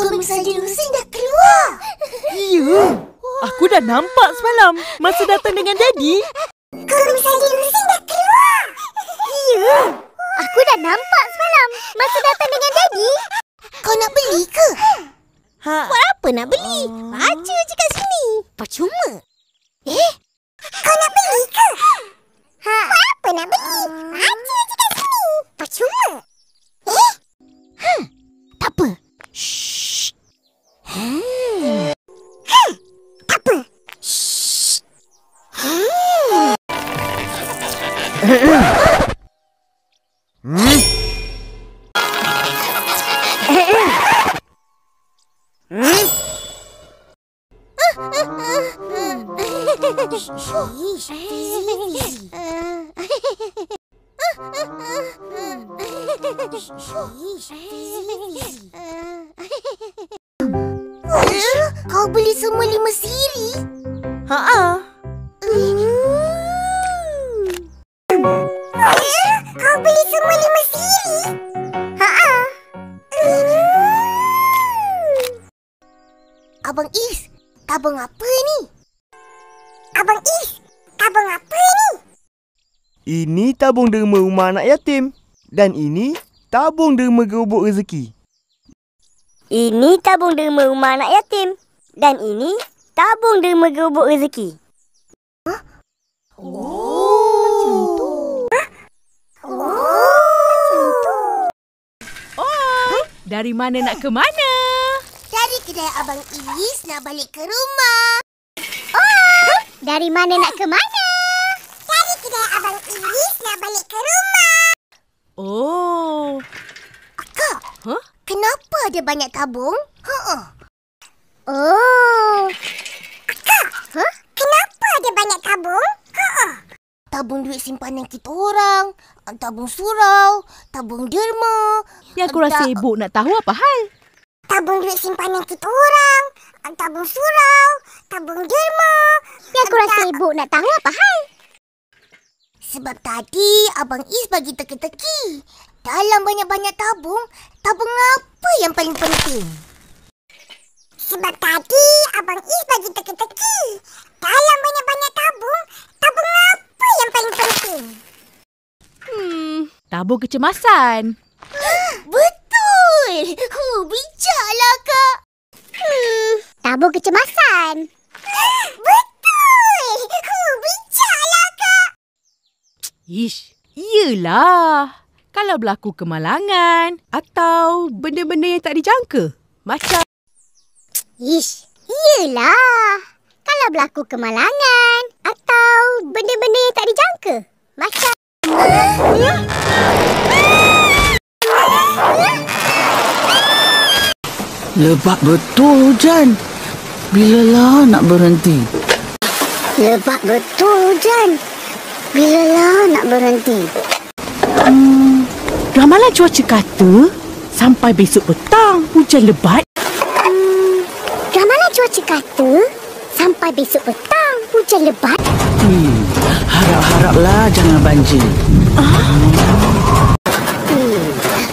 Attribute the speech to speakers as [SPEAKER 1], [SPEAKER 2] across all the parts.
[SPEAKER 1] komik Saidin Hussein dah keluar.
[SPEAKER 2] Ya, aku dah nampak semalam masa datang dengan Daddy.
[SPEAKER 1] Komik Saidin Hussein dah keluar.
[SPEAKER 3] Ya, aku dah nampak semalam masa datang dengan Daddy.
[SPEAKER 1] Kau nak beli ke?
[SPEAKER 3] Buat apa nak beli? Baca je kat sini. Percuma.
[SPEAKER 1] Kau nak beli ke?
[SPEAKER 3] Buat apa nak beli? Baca je kat sini. Percuma. Tak apa. Shh. Tak apa. Shh.
[SPEAKER 1] Kau beli semua 5 siri?
[SPEAKER 2] Ha.
[SPEAKER 1] Kau beli semua 5 siri? Abang Is, tabung apa ni? Abang Is, tabung apa ni?
[SPEAKER 4] Ini tabung derma rumah anak yatim. Dan ini tabung derma gerobok rezeki.
[SPEAKER 3] Ini tabung derma rumah anak yatim. Dan ini tabung derma gerobok rezeki.
[SPEAKER 2] Dari mana nak ke mana?
[SPEAKER 1] Dari kedai Abang Is nak balik ke rumah.
[SPEAKER 3] Dari mana nak ke mana?
[SPEAKER 1] Dari kedai Abang Is nak balik ke rumah.
[SPEAKER 2] Oh.
[SPEAKER 1] Akak,
[SPEAKER 2] Huh?
[SPEAKER 1] kenapa ada banyak tabung?
[SPEAKER 3] Oh.
[SPEAKER 1] Kenapa ada banyak tabung? Tabung duit simpanan kita orang, tabung surau, tabung derma.
[SPEAKER 2] Yang aku rasa ibu nak tahu apa hal?
[SPEAKER 1] Tabung duit simpanan kita orang, tabung surau, tabung derma.
[SPEAKER 3] Yang aku rasa ibu nak tahu apa hal?
[SPEAKER 1] Sebab tadi Abang Is bagi teka-teki. Dalam banyak-banyak tabung, tabung apa yang paling penting? Sebab tadi Abang Is bagi teka-teki. Dalam banyak-banyak tabung, tabung apa yang paling penting?
[SPEAKER 2] Tabung kecemasan.
[SPEAKER 1] Betul! Bijaklah, Kak.
[SPEAKER 3] Tabung kecemasan.
[SPEAKER 1] Betul! Bijaklah, Kak.
[SPEAKER 2] Ish, iyalah. Kalau berlaku kemalangan atau benda-benda yang tak dijangka. Macam
[SPEAKER 3] Ish, iyalah. Kalau berlaku kemalangan atau benda-benda yang tak dijangka. Macam
[SPEAKER 5] Lebat betul hujan. Bilalah nak berhenti?
[SPEAKER 3] lebat betul hujan. Bilalah nak berhenti?
[SPEAKER 2] ramalan cuaca kata sampai besok petang hujan lebat.
[SPEAKER 3] Ramalan cuaca kata sampai besok petang hujan lebat.
[SPEAKER 5] Harap-haraplah jangan banjir.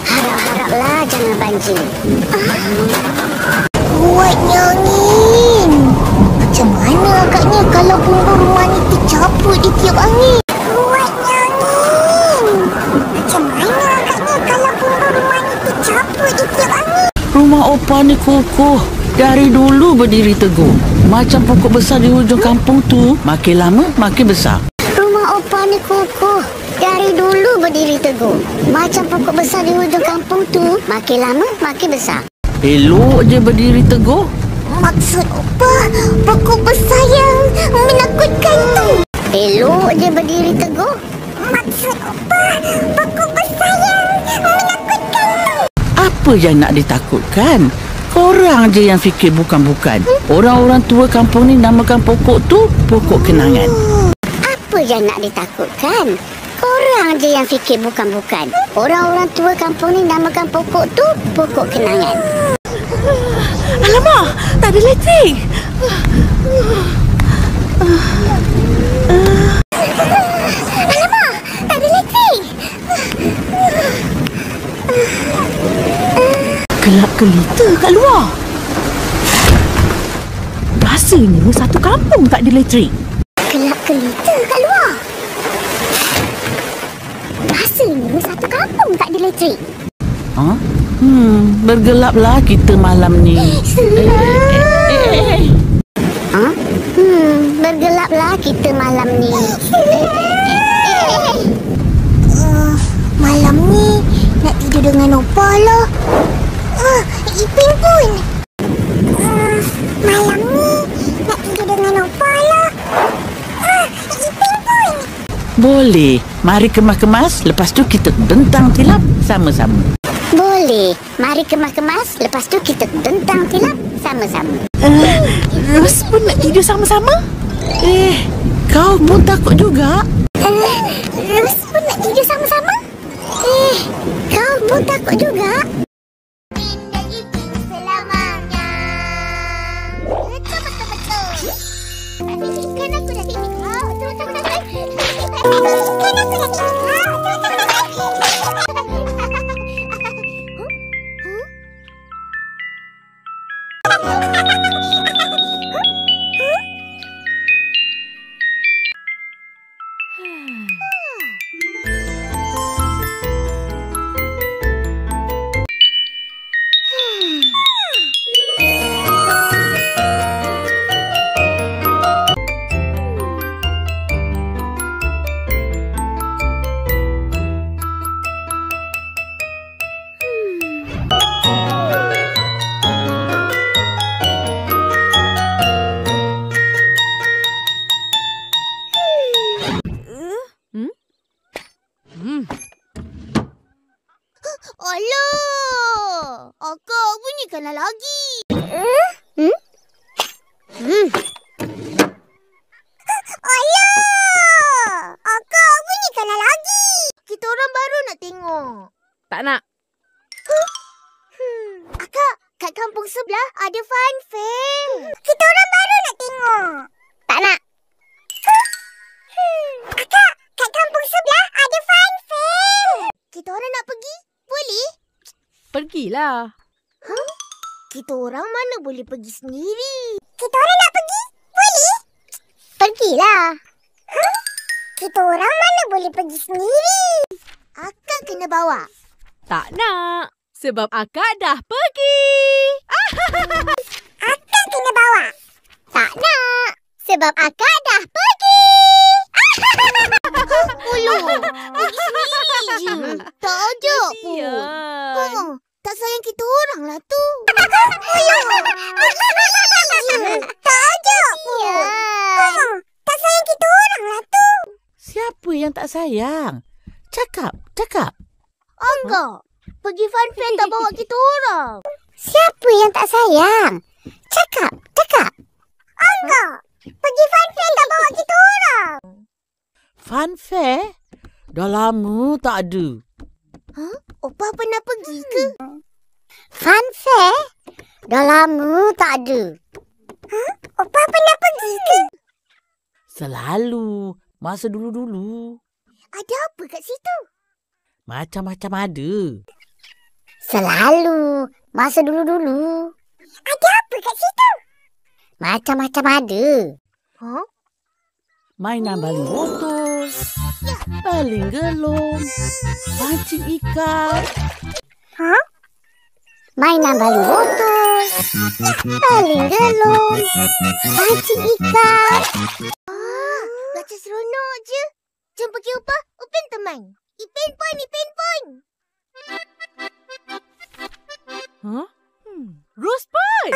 [SPEAKER 3] Harap-haraplah jangan banjir.
[SPEAKER 1] Kuatnya angin. Macam mana agaknya kalau bumbung rumah ni tercaput di tiup angin? Kuatnya angin. Macam mana agaknya kalau bumbung rumah ni tercaput di tiup angin?
[SPEAKER 5] Rumah opa ni kokoh. Dari dulu berdiri teguh. Macam pokok besar di hujung kampung tu. Makin lama makin besar.
[SPEAKER 3] Rumah opa ni kokoh. Dari dulu berdiri teguh. Macam pokok besar di hujung kampung tu. Makin lama makin besar.
[SPEAKER 5] Elok je berdiri teguh.
[SPEAKER 1] Maksud apa? Pokok besar yang menakutkan tu.
[SPEAKER 3] Elok je berdiri teguh.
[SPEAKER 1] Maksud apa? Pokok besar yang menakutkan tu.
[SPEAKER 5] Apa yang nak ditakutkan? Korang je yang fikir bukan-bukan. Orang-orang tua kampung ni namakan pokok tu pokok kenangan.
[SPEAKER 3] Apa yang nak ditakutkan? Korang je yang fikir bukan-bukan. Orang-orang tua kampung ni namakan pokok tu pokok kenangan.
[SPEAKER 2] Alamak, tak ada elektrik.
[SPEAKER 3] Alamak, tak ada elektrik.
[SPEAKER 2] Gelap gelita kat luar. Rasanya satu kampung tak ada elektrik.
[SPEAKER 3] Kelap kelita kat luar. Rasanya satu kampung tak ada elektrik.
[SPEAKER 5] Ha? Bergelaplah kita malam ni.
[SPEAKER 3] Ha? Bergelaplah kita malam ni.
[SPEAKER 1] Malam ni nak tidur dengan Opa lah. Ipin pun. Malam ni nak tidur dengan Opa lah. Ipin pun.
[SPEAKER 5] Boleh. Mari kemas-kemas, lepas tu kita dentang tilap sama-sama.
[SPEAKER 3] Boleh. Mari kemas-kemas, lepas tu kita tentang tilap sama-sama.
[SPEAKER 2] Ros pun nak tidur sama-sama?
[SPEAKER 5] Kau pun takut juga?
[SPEAKER 3] Ros pun nak tidur sama-sama? Kau pun takut juga?
[SPEAKER 1] Dan itu selamanya. Betul-betul. Kan aku dah tidur. Kan aku dah tidur. Alah! Akak bunyikanlah lagi. Alah! Akak bunyikanlah lagi. Kita orang baru nak tengok.
[SPEAKER 2] Tak nak.
[SPEAKER 1] Akak, kat kampung sebelah ada fun fair. Kita orang baru nak tengok.
[SPEAKER 3] Tak nak.
[SPEAKER 1] Akak, kat kampung sebelah ada fun fair. Kita orang nak pergi? Boleh?
[SPEAKER 2] Pergilah.
[SPEAKER 1] Kita orang mana boleh pergi sendiri. Kita orang nak pergi? Boleh?
[SPEAKER 3] Pergilah.
[SPEAKER 1] Kita orang mana boleh pergi sendiri. Akak kena bawa.
[SPEAKER 2] Tak nak. Sebab akak dah pergi.
[SPEAKER 1] Akak kena bawa.
[SPEAKER 3] Tak nak. Sebab akak dah pergi.
[SPEAKER 1] Ulu, pergi sendiri je. Tak ajak pun.
[SPEAKER 2] Kesian.
[SPEAKER 1] Tak sayang kita orang lah tu. Ulu, pergi sendiri je. Tak ajak pun. Tak sayang kita orang lah tu.
[SPEAKER 5] Siapa yang tak sayang? Cakap.
[SPEAKER 1] Angga, pergi fun fair tak bawa kita orang.
[SPEAKER 3] Siapa yang tak sayang? Cakap.
[SPEAKER 1] Angga, pergi fun fair tak bawa kita orang.
[SPEAKER 5] Fun fair? Dah lama tak ada.
[SPEAKER 1] Opa pernah pergi ke?
[SPEAKER 3] Fun fair? Dah lama tak ada.
[SPEAKER 1] Opa pernah pergi ke?
[SPEAKER 5] Selalu. Masa dulu-dulu.
[SPEAKER 1] Ada apa kat situ?
[SPEAKER 5] Macam-macam ada.
[SPEAKER 3] Selalu. Masa dulu-dulu.
[SPEAKER 1] Ada apa kat situ?
[SPEAKER 3] Macam-macam ada.
[SPEAKER 5] Mainan baling botol. Baling gelong. Pancing ikan.
[SPEAKER 3] Mainan baling botol. Baling gelong. Pancing ikan.
[SPEAKER 1] Macam seronok je. Jom pergi Opa. Upin teman. Ipin pun.
[SPEAKER 2] Ros pun.